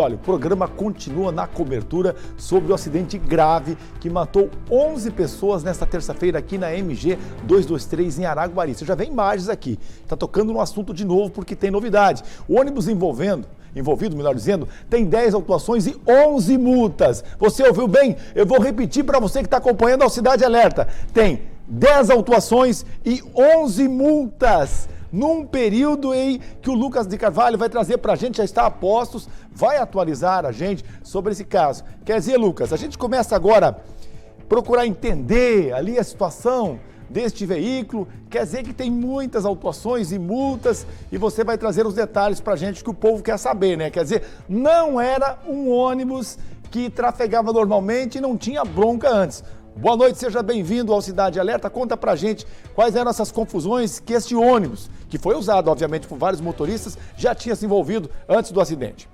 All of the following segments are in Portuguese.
Olha, o programa continua na cobertura sobre o acidente grave que matou 11 pessoas nesta terça-feira aqui na MG 223 em Araguari. Você já vê imagens aqui. Está tocando no assunto de novo porque tem novidade. O ônibus envolvido, melhor dizendo, tem 10 autuações e 11 multas. Você ouviu bem? Eu vou repetir para você que está acompanhando a Cidade Alerta. Tem 10 autuações e 11 multas. Num período em que o Lucas de Carvalho vai trazer para a gente, já está a postos, vai atualizar a gente sobre esse caso. Quer dizer, Lucas, a gente começa agora a procurar entender ali a situação deste veículo, quer dizer que tem muitas autuações e multas e você vai trazer os detalhes para a gente que o povo quer saber, né? Quer dizer, não era um ônibus que trafegava normalmente e não tinha bronca antes. Boa noite, seja bem-vindo ao Cidade Alerta. Conta pra gente quais eram essas confusões que este ônibus, que foi usado, obviamente, por vários motoristas, já tinha se envolvido antes do acidente.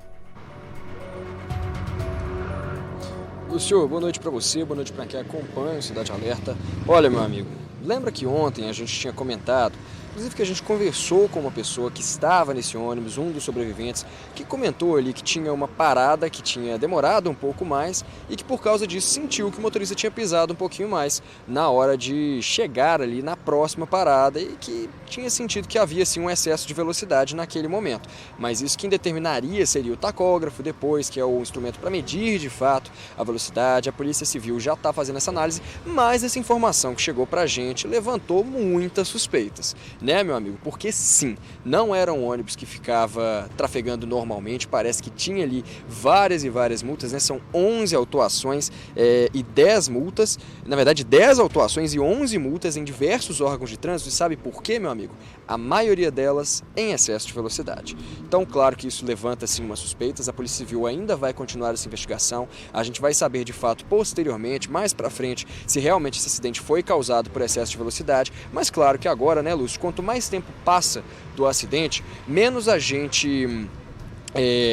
Lúcio, boa noite pra você, boa noite pra quem acompanha o Cidade Alerta. Olha, meu amigo, lembra que ontem a gente tinha comentado, inclusive que a gente conversou com uma pessoa que estava nesse ônibus, um dos sobreviventes, que comentou ali que tinha uma parada que tinha demorado um pouco mais e que por causa disso sentiu que o motorista tinha pisado um pouquinho mais na hora de chegar ali na próxima parada e que tinha sentido que havia sim um excesso de velocidade naquele momento. Mas isso quem determinaria seria o tacógrafo depois, que é o instrumento para medir de fato a velocidade. A Polícia Civil já está fazendo essa análise, mas essa informação que chegou para a gente levantou muitas suspeitas. Né, meu amigo? Porque sim, não era um ônibus que ficava trafegando normalmente, parece que tinha ali várias e várias multas, né? São 11 autuações e 10 multas, na verdade 10 autuações e 11 multas em diversos órgãos de trânsito, e sabe por quê, meu amigo? A maioria delas em excesso de velocidade. Então, claro que isso levanta sim umas suspeitas, a Polícia Civil ainda vai continuar essa investigação, a gente vai saber de fato posteriormente, mais pra frente, se realmente esse acidente foi causado por excesso de velocidade, mas claro que agora, né, Lúcio, quanto mais tempo passa do acidente, menos a gente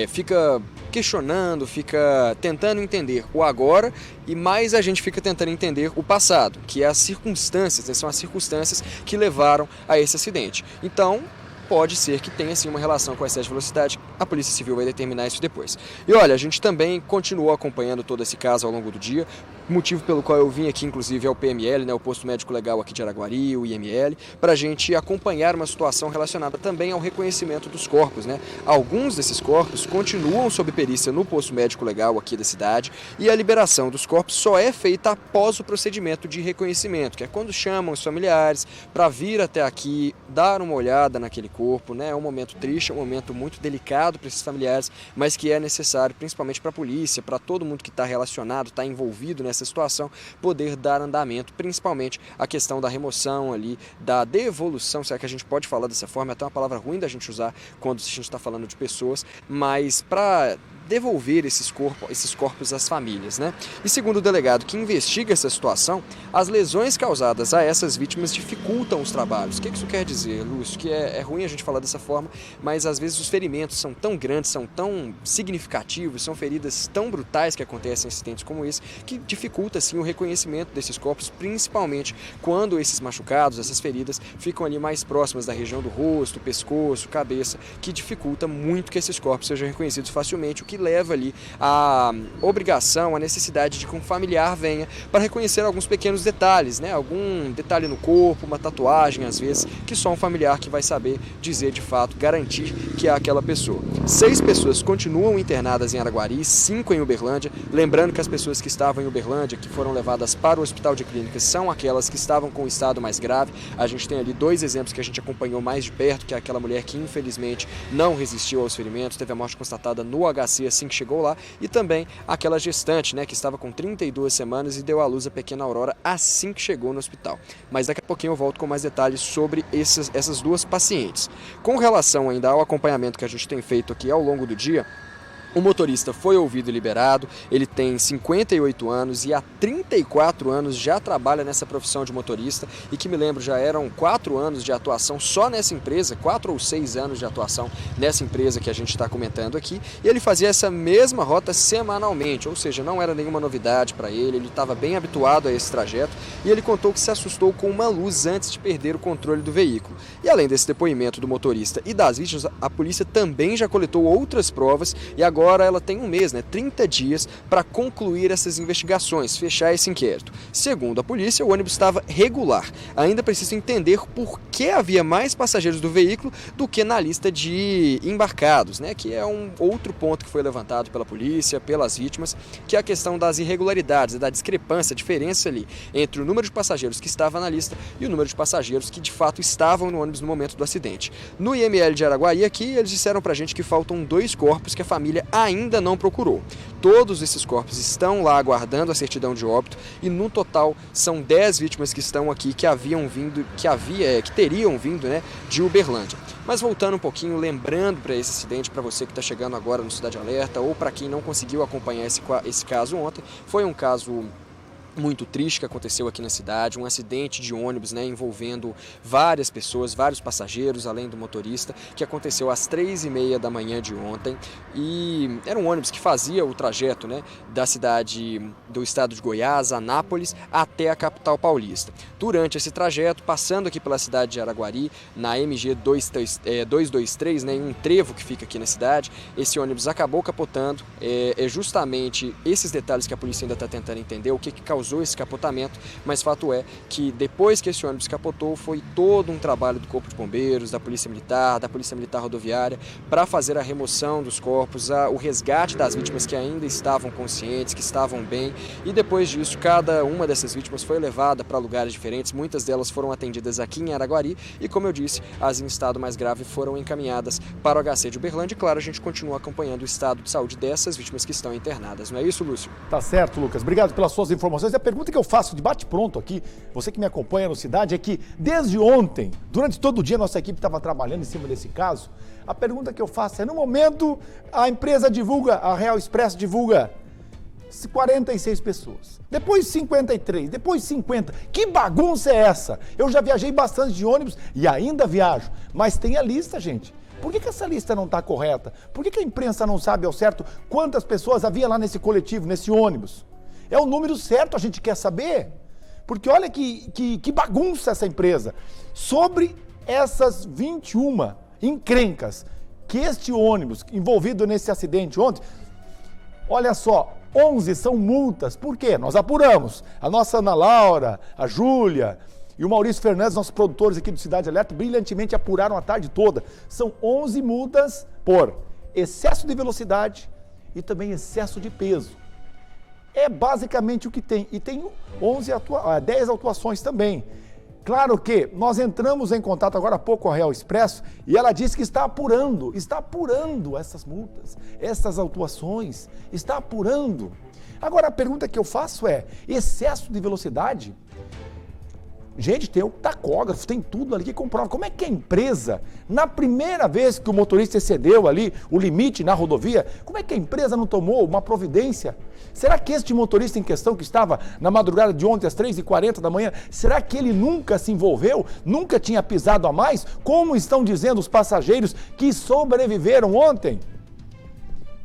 fica questionando, fica tentando entender o agora e mais a gente fica tentando entender o passado, que é as circunstâncias, né? São as circunstâncias que levaram a esse acidente. Então, pode ser que tenha sim uma relação com o excesso de velocidade, a Polícia Civil vai determinar isso depois. E olha, a gente também continuou acompanhando todo esse caso ao longo do dia, motivo pelo qual eu vim aqui, inclusive, ao PML, né, o Posto Médico Legal aqui de Araguari, o IML, para a gente acompanhar uma situação relacionada também ao reconhecimento dos corpos, né? Alguns desses corpos continuam sob perícia no Posto Médico Legal aqui da cidade e a liberação dos corpos só é feita após o procedimento de reconhecimento, que é quando chamam os familiares para vir até aqui, dar uma olhada naquele corpo, né? É um momento triste, é um momento muito delicado para esses familiares, mas que é necessário, principalmente para a polícia, para todo mundo que está relacionado, está envolvido nessa situação, poder dar andamento, principalmente a questão da remoção ali, da devolução, se é que a gente pode falar dessa forma, é até uma palavra ruim da gente usar quando a gente está falando de pessoas, mas para devolver esses corpos às famílias, né? E segundo o delegado que investiga essa situação, as lesões causadas a essas vítimas dificultam os trabalhos. O que isso quer dizer, Lúcio? Que é ruim a gente falar dessa forma, mas às vezes os ferimentos são tão grandes, são tão significativos, são feridas tão brutais que acontecem em acidentes como esse, que dificulta sim o reconhecimento desses corpos, principalmente quando esses machucados, essas feridas, ficam ali mais próximas da região do rosto, pescoço, cabeça, que dificulta muito que esses corpos sejam reconhecidos facilmente, o que leva ali a obrigação, a necessidade de que um familiar venha para reconhecer alguns pequenos detalhes, né? Algum detalhe no corpo, uma tatuagem às vezes, que só um familiar que vai saber dizer de fato, garantir que é aquela pessoa. 6 pessoas continuam internadas em Araguari, 5 em Uberlândia, lembrando que as pessoas que estavam em Uberlândia, que foram levadas para o Hospital de Clínicas, são aquelas que estavam com o estado mais grave. A gente tem ali 2 exemplos que a gente acompanhou mais de perto, que é aquela mulher que infelizmente não resistiu aos ferimentos, teve a morte constatada no HC assim que chegou lá, e também aquela gestante, né, que estava com 32 semanas e deu à luz a pequena Aurora assim que chegou no hospital. Mas daqui a pouquinho eu volto com mais detalhes sobre essas 2 pacientes. Com relação ainda ao acompanhamento que a gente tem feito aqui ao longo do dia, o motorista foi ouvido e liberado, ele tem 58 anos e há 34 anos já trabalha nessa profissão de motorista e que me lembro já eram 4 anos de atuação só nessa empresa, 4 ou 6 anos de atuação nessa empresa que a gente está comentando aqui, e ele fazia essa mesma rota semanalmente, ou seja, não era nenhuma novidade para ele estava bem habituado a esse trajeto e ele contou que se assustou com uma luz antes de perder o controle do veículo. E além desse depoimento do motorista e das vítimas, a polícia também já coletou outras provas e agora agora ela tem um mês, 30 dias, para concluir essas investigações, fechar esse inquérito. Segundo a polícia, o ônibus estava regular. Ainda precisa entender por que havia mais passageiros do veículo do que na lista de embarcados, que é um outro ponto que foi levantado pela polícia, pelas vítimas, que é a questão das irregularidades, da discrepância, a diferença ali entre o número de passageiros que estava na lista e o número de passageiros que de fato estavam no ônibus no momento do acidente. No IML de Araguari aqui, eles disseram pra gente que faltam 2 corpos que a família ainda não procurou. Todos esses corpos estão lá aguardando a certidão de óbito e no total são 10 vítimas que estão aqui que teriam vindo de Uberlândia. Mas voltando um pouquinho, lembrando para esse acidente, para você que está chegando agora no Cidade Alerta ou para quem não conseguiu acompanhar esse caso ontem, foi um caso muito triste que aconteceu aqui na cidade, um acidente de ônibus envolvendo várias pessoas, vários passageiros, além do motorista, que aconteceu às 3h30 da manhã de ontem, e era um ônibus que fazia o trajeto da cidade do estado de Goiás, Anápolis, até a capital paulista. Durante esse trajeto, passando aqui pela cidade de Araguari, na MG 223, em um trevo que fica aqui na cidade, esse ônibus acabou capotando. É justamente esses detalhes que a polícia ainda está tentando entender, o que causou esse capotamento, mas fato é que depois que esse ônibus capotou, foi todo um trabalho do Corpo de Bombeiros, da Polícia Militar Rodoviária, para fazer a remoção dos corpos, o resgate das vítimas que ainda estavam conscientes, que estavam bem, e depois disso, cada uma dessas vítimas foi levada para lugares diferentes, muitas delas foram atendidas aqui em Araguari, e como eu disse, as em estado mais grave foram encaminhadas para o HC de Uberlândia, e claro, a gente continua acompanhando o estado de saúde dessas vítimas que estão internadas, não é isso, Lúcio? Tá certo, Lucas. Obrigado pelas suas informações. A pergunta que eu faço de bate-pronto aqui, você que me acompanha no Cidade, é que desde ontem, durante todo o dia, nossa equipe estava trabalhando em cima desse caso. A pergunta que eu faço é, no momento, a empresa divulga, a Real Expresso divulga 46 pessoas, depois 53, depois 50. Que bagunça é essa? Eu já viajei bastante de ônibus e ainda viajo, mas tem a lista, gente. Por que essa lista não está correta? Por que a imprensa não sabe ao certo quantas pessoas havia lá nesse coletivo, nesse ônibus? É o número certo, a gente quer saber. Porque olha que bagunça essa empresa. Sobre essas 21 encrencas que este ônibus envolvido nesse acidente ontem, olha só, 11 são multas. Por quê? Nós apuramos. A nossa Ana Laura, a Júlia e o Maurício Fernandes, nossos produtores aqui do Cidade Alerta, brilhantemente apuraram a tarde toda. São 11 multas por excesso de velocidade e também excesso de peso. É basicamente o que tem. E tem 10 autuações também. Claro que nós entramos em contato agora há pouco com a Real Expresso e ela disse que está apurando essas multas, essas autuações, está apurando. Agora a pergunta que eu faço é, excesso de velocidade? Gente, tem o tacógrafo, tem tudo ali que comprova. Como é que a empresa, na primeira vez que o motorista excedeu ali o limite na rodovia, como é que a empresa não tomou uma providência? Será que este motorista em questão que estava na madrugada de ontem às 3h40 da manhã, será que ele nunca se envolveu, nunca tinha pisado a mais? Como estão dizendo os passageiros que sobreviveram ontem?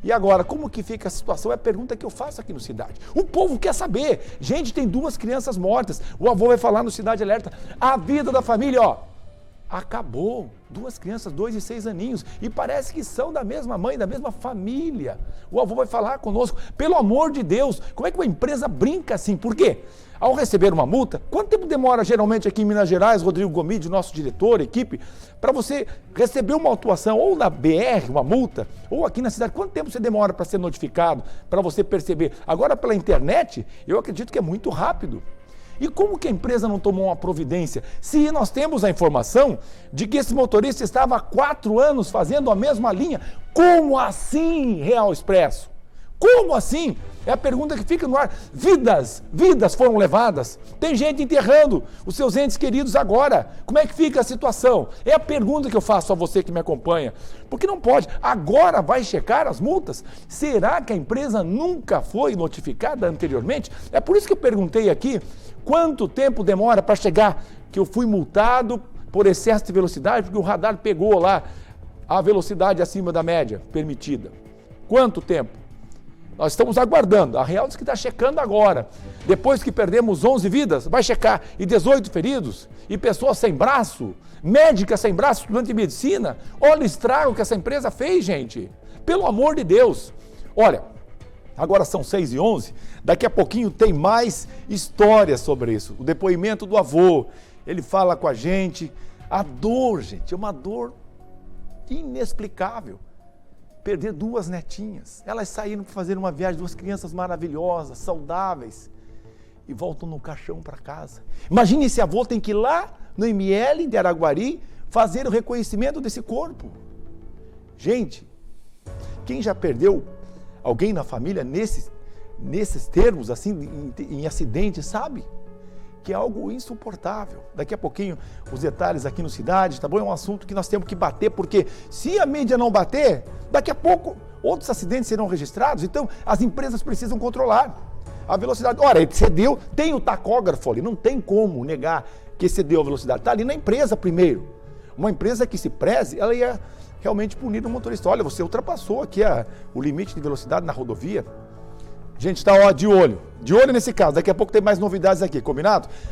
E agora, como que fica a situação? É a pergunta que eu faço aqui no Cidade. O povo quer saber. Gente, tem 2 crianças mortas. O avô vai falar no Cidade Alerta. A vida da família, acabou. 2 crianças, 2 e 6 aninhos. E parece que são da mesma mãe, da mesma família. O avô vai falar conosco. Pelo amor de Deus, como é que uma empresa brinca assim? Por quê? Ao receber uma multa, quanto tempo demora geralmente aqui em Minas Gerais, Rodrigo Gomide, nosso diretor, equipe, para você receber uma autuação ou na BR, uma multa, ou aqui na cidade, quanto tempo você demora para ser notificado, para você perceber? Agora pela internet, eu acredito que é muito rápido. E como que a empresa não tomou uma providência? Se nós temos a informação de que esse motorista estava há 4 anos fazendo a mesma linha, como assim, Real Expresso? Como assim? É a pergunta que fica no ar. Vidas foram levadas. Tem gente enterrando os seus entes queridos agora. Como é que fica a situação? É a pergunta que eu faço a você que me acompanha. Porque não pode. Agora vai checar as multas? Será que a empresa nunca foi notificada anteriormente? É por isso que eu perguntei aqui, quanto tempo demora para chegar que eu fui multado por excesso de velocidade, porque o radar pegou lá a velocidade acima da média permitida. Quanto tempo? Nós estamos aguardando. A Real diz que está checando agora. Depois que perdemos 11 vidas, vai checar. E 18 feridos. E pessoas sem braço. Médicas sem braço, estudante de medicina. Olha o estrago que essa empresa fez, gente. Pelo amor de Deus. Olha, agora são 6h11, daqui a pouquinho tem mais histórias sobre isso. O depoimento do avô, ele fala com a gente. A dor, gente, é uma dor inexplicável. Perder 2 netinhas. Elas saíram para fazer uma viagem, 2 crianças maravilhosas, saudáveis, e voltam no caixão para casa. Imagine esse avô tem que ir lá no ML de Araguari fazer o reconhecimento desse corpo. Gente, quem já perdeu alguém na família nesses termos, assim, em acidente, sabe? Que é algo insuportável. Daqui a pouquinho, os detalhes aqui no Cidade, tá bom? É um assunto que nós temos que bater, porque se a mídia não bater, daqui a pouco outros acidentes serão registrados, então as empresas precisam controlar a velocidade. Ora, excedeu, tem o tacógrafo ali, não tem como negar que excedeu a velocidade. Está ali na empresa primeiro. Uma empresa que se preze, ela ia realmente punir o motorista. Olha, você ultrapassou aqui o limite de velocidade na rodovia. Gente, está de olho nesse caso. Daqui a pouco tem mais novidades aqui, combinado?